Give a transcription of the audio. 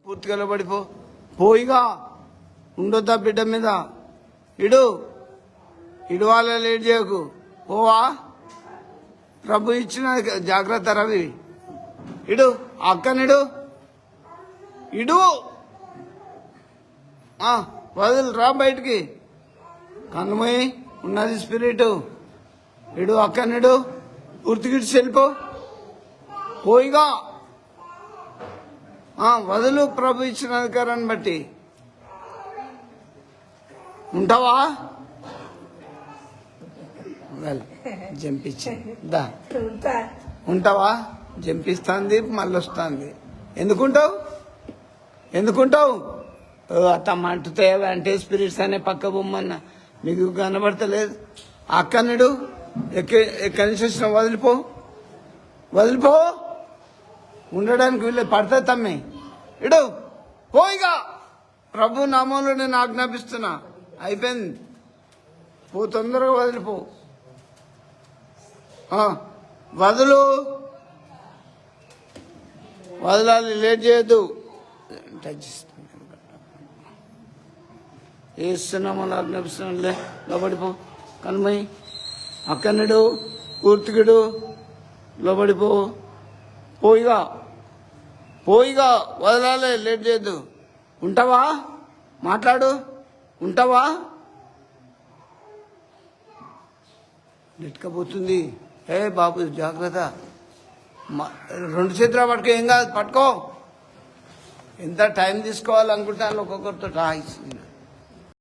పూర్తిగా లోబడిపో. పోయిగా ఉండొద్దా బిడ్డ మీద. ఇడు వాళ్ళ లేట్ చేయకు. పోవా ప్రభు ఇచ్చిన జాగ్రత్త. రవి ఇడు అక్కనిడు ఇడు వదులు రా బయటికి. కనుమయి ఉన్నది స్పిరిట్. ఇడు అక్కనిడు పూర్తిగిడ్చి వెళ్ళిపో. పోయిగా వదులు ప్రభు ఇచ్చిన అధికారాన్ని బట్టి. ఉంటావా జంపించి దా ఉంటావా? జంపిస్తుంది మళ్ళీ వస్తుంది. ఎందుకుంటావు అట్లా మంటుతాయి అంటే స్పిరిట్స్ అనే పక్క బొమ్మన్న మీకు కనబడతలేదు. అక్కనుడు ఎక్కడి నుంచి వచ్చిన వదిలిపో. ఉండడానికి వీళ్ళు పడతాయి తమ్మి. ఇడు పోయిగా ప్రభు నామంలో నేను ఆజ్ఞాపిస్తున్నా. అయిపోయింది. పో, తొందరగా వదిలిపో. వదలాలి, లేట్ చేయొద్దు. టచ్ వేస్తున్నామని ఆజ్ఞాపిస్తున్నాంలే. లోబడిపో. కనుమయి అక్కనుడు పూర్తికుడు లోబడిపో. పోయిగా వదలాలి, లేట్ చేయొద్దు. ఉంటావా? మాట్లాడు. ఉంటావా? నెట్టుకపోతుంది. బాబు జాగ్రత్త. 2 చేతులు పట్టుకో, ఏం కాదు, పట్టుకో. ఎంత టైం తీసుకోవాలనుకుంటే వాళ్ళు ఒక్కొక్కరితో రాయిస్తుంది.